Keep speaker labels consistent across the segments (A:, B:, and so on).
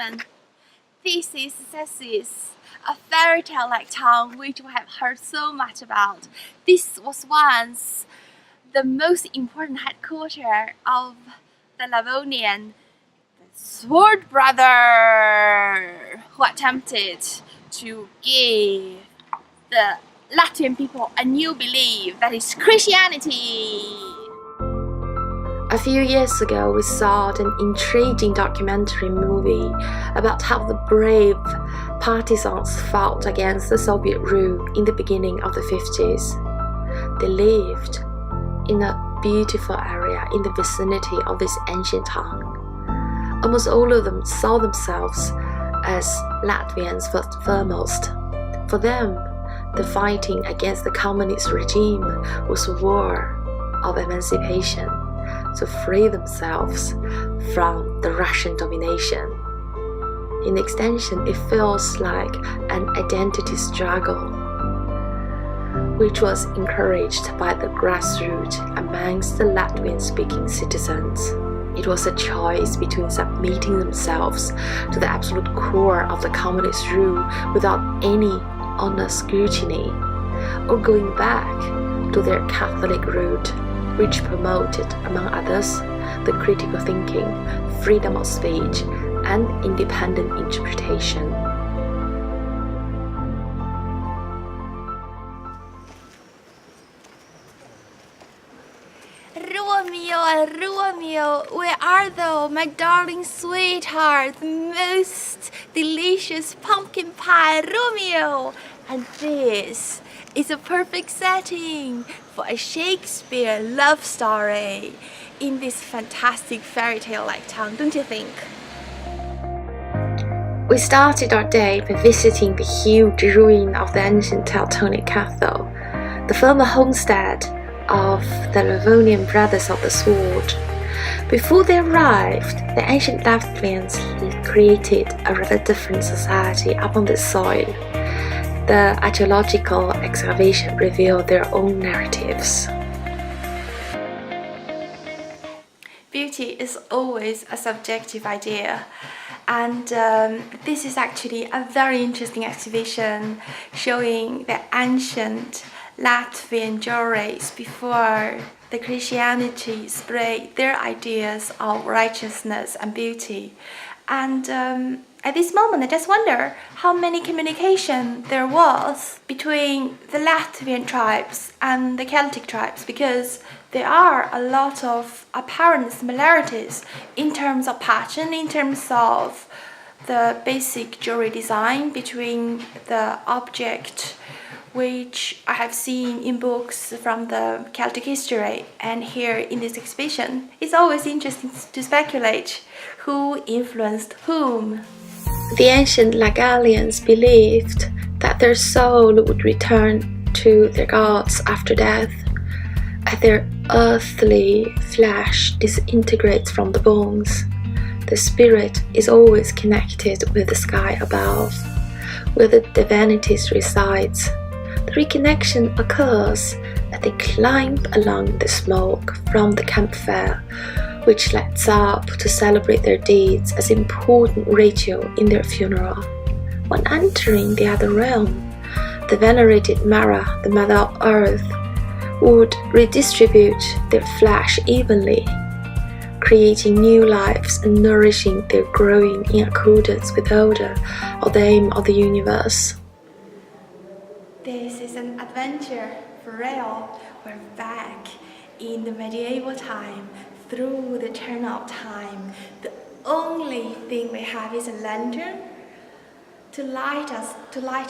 A: gentlemen, this is Cesis, a fairy tale-like town which we have heard so much about. This was once the most important headquarters of the Latvian sword brother who attempted to give the Latvian people a new belief, that is Christianity.
B: A few years ago, we saw an intriguing documentary movie about how the brave partisans fought against the Soviet rule in the beginning of the 50s. They lived in a beautiful area in the vicinity of this ancient town. Almost all of them saw themselves as Latvians first and foremost. For them, the fighting against the communist regime was a war of emancipation, to free themselves from the Russian domination. In extension, it feels like an identity struggle, which was encouraged by the grassroots amongst the Latvian-speaking citizens. It was a choice between submitting themselves to the absolute core of the communist rule without any honest scrutiny, or going back to their Catholic root, which promoted, among others, the critical thinking, freedom of speech, and independent interpretation.
A: Romeo, where are thou, my darling sweetheart, the most delicious pumpkin pie, Romeo? And this is a perfect setting for a Shakespeare love story in this fantastic fairy tale-like town, don't you think?
B: We started our day by visiting the huge ruin of the ancient Teutonic Castle, the former homestead of the Livonian Brothers of the Sword. Before they arrived, the ancient Latvians created a rather different society upon this soil. The archaeological excavation revealed their own narratives.
A: Beauty is always a subjective idea, and this is actually a very interesting exhibition showing the ancient Latvian jewelries before the Christianity spread their ideas of righteousness and beauty. And at this moment, I just wonder how many communication there was between the Latvian tribes and the Celtic tribes, because there are a lot of apparent similarities in terms of pattern, in terms of the basic jewelry design between the object which I have seen in books from the Celtic history and here in this exhibition. It's always interesting to speculate who influenced whom.
B: The ancient Latgalians believed that their soul would return to their gods after death, as their earthly flesh disintegrates from the bones. The spirit is always connected with the sky above, where the divinities resides. The reconnection occurs as they climb along the smoke from the campfire, which lights up to celebrate their deeds as important ritual in their funeral. When entering the other realm, the venerated Mara, the Mother of Earth, would redistribute their flesh evenly, creating new lives and nourishing their growing in accordance with the order or the aim of the universe.
A: This is an adventure for real. We're back in the medieval time, through the turn of time. The only thing we have is a lantern to light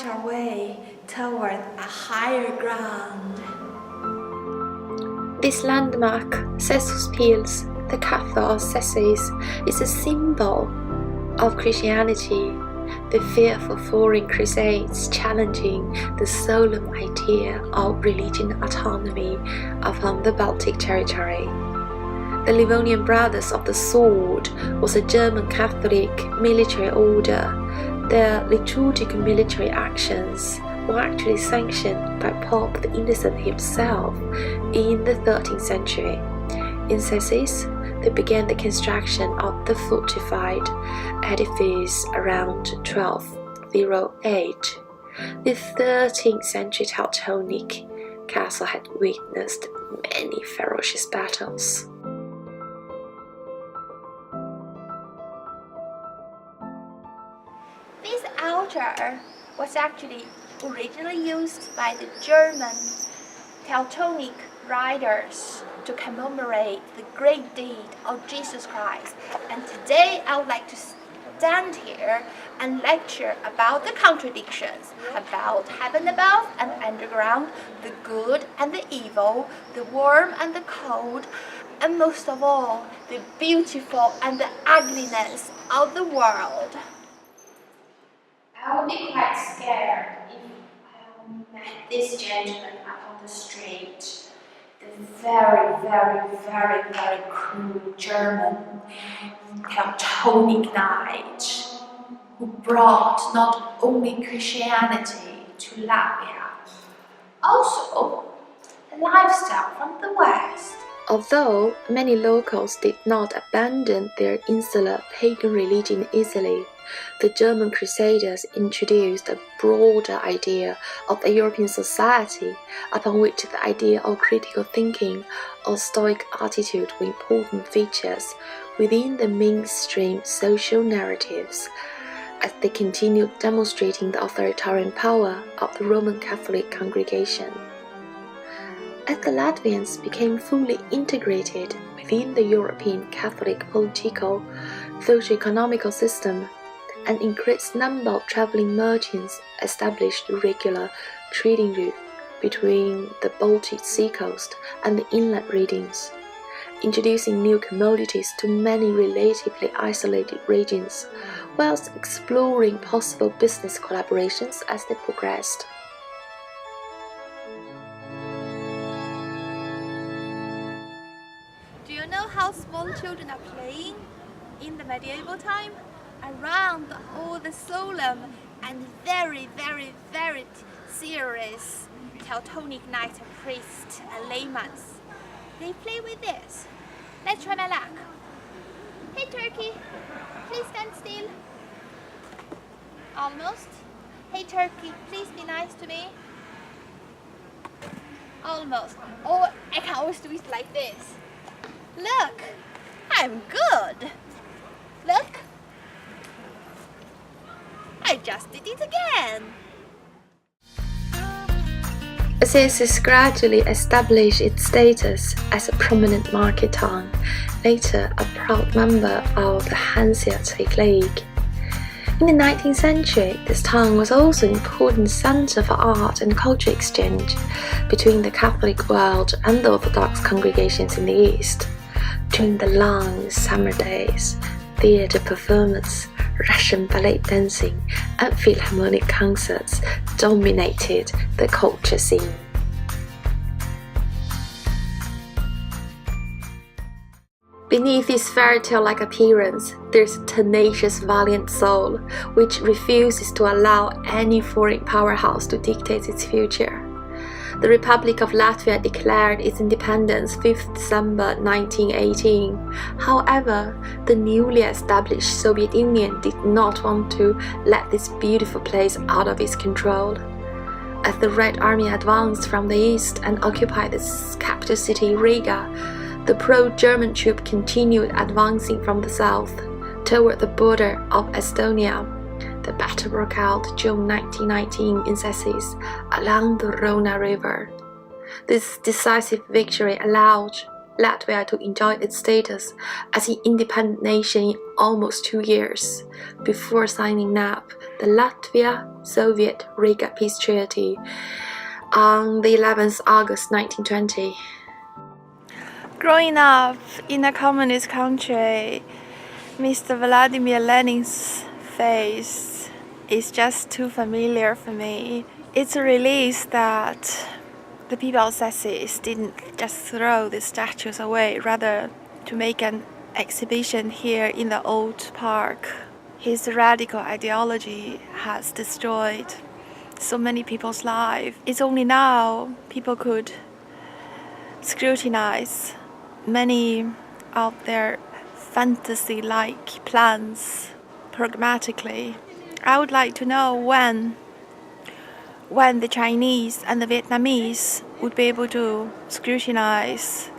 A: our way toward a higher ground.
B: This landmark, Cesis Pills, the Castle of Cesis, is a symbol of Christianity, the fearful foreign crusades challenging the solemn idea of religion autonomy upon the Baltic territory. The Livonian Brothers of the Sword was a German Catholic military order. Their liturgical military actions were actually sanctioned by Pope the Innocent himself in the 13th century. In Cesis, they began the construction of the fortified edifice around 1208. The 13th century Teutonic castle had witnessed many ferocious battles.
A: This altar was actually originally used by the German Teutonic riders to commemorate the great deed of Jesus Christ. And today I would like to stand here and lecture about the contradictions, about heaven above and underground, the good and the evil, the warm and the cold, and most of all, the beautiful and the ugliness of the world. I would be quite scared if I met this gentleman up on the street. The very cruel German Teutonic knight who brought not only Christianity to Latvia, also a lifestyle from the West.
B: Although many locals did not abandon their insular pagan religion easily, the German Crusaders introduced a broader idea of a European society upon which the idea of critical thinking or Stoic attitude were important features within the mainstream social narratives, as they continued demonstrating the authoritarian power of the Roman Catholic congregation. As the Latvians became fully integrated within the European Catholic political, socio-economical system, an increased number of traveling merchants established a regular trading route between the Baltic Sea coast and the inland regions, introducing new commodities to many relatively isolated regions, whilst exploring possible business collaborations as they progressed.
A: Do you know how small children are playing in the medieval time? Around all the solemn and very serious Teutonic knights and priests and laymen. They play with this. Let's try my luck. Hey turkey, please stand still. Almost. Hey turkey, please be nice to me. Almost. Oh, I can always do it like this. Look, I'm good. Look. I just did it again!
B: Cesis gradually established its status as a prominent market town, later a proud member of the Hanseatic League. In the 19th century, this town was also an important center for art and culture exchange between the Catholic world and the Orthodox congregations in the East. During the long summer days, theater performance, Russian ballet dancing, and philharmonic concerts dominated the culture scene. Beneath this fairy tale-like appearance, there's a tenacious, valiant soul which refuses to allow any foreign powerhouse to dictate its future. The Republic of Latvia declared its independence 5th December 1918. However, the newly established Soviet Union did not want to let this beautiful place out of its control. As the Red Army advanced from the east and occupied the capital city Riga, the pro-German troops continued advancing from the south toward the border of Estonia. The battle broke out June 1919 in Cesis, along the Rona River. This decisive victory allowed Latvia to enjoy its status as an independent nation in almost 2 years, before signing up the Latvia-Soviet Riga Peace Treaty on the 11th August 1920.
A: Growing up in a communist country, Mr. Vladimir Lenin's face is just too familiar for me. It's a release that the people of Cesis didn't just throw the statues away, rather to make an exhibition here in the old park. His radical ideology has destroyed so many people's lives. It's only now people could scrutinize many of their fantasy-like plans pragmatically. I would like to know when the Chinese and the Vietnamese would be able to scrutinize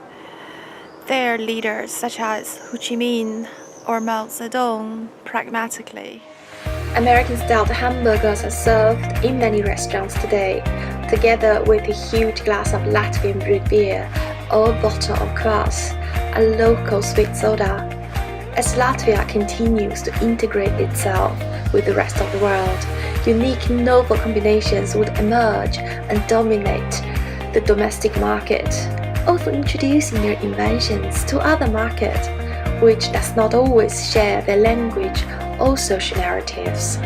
A: their leaders such as Ho Chi Minh or Mao Zedong pragmatically.
B: American-style hamburgers are served in many restaurants today, together with a huge glass of Latvian brewed beer or a bottle of kvass, a local sweet soda. As Latvia continues to integrate itself with the rest of the world, unique novel combinations would emerge and dominate the domestic market, also introducing their inventions to other markets, which does not always share their language or social narratives.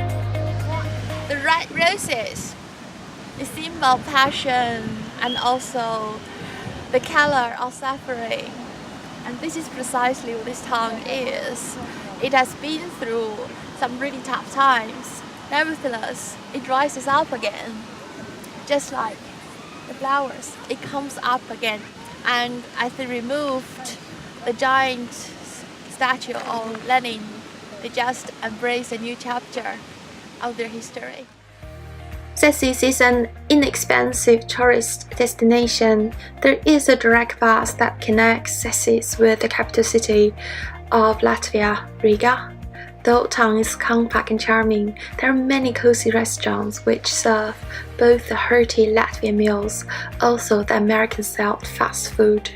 A: The red roses, the symbol of passion and also the color of suffering. And this is precisely what this town is. It has been through some really tough times. Nevertheless, it rises up again. Just like the flowers, it comes up again. And as they removed the giant statue of Lenin, they just embrace a new chapter of their history.
B: Cesis is an inexpensive tourist destination. There is a direct bus that connects Cesis with the capital city of Latvia, Riga. Though the town is compact and charming, there are many cozy restaurants which serve both the hearty Latvian meals, also the American-style fast food.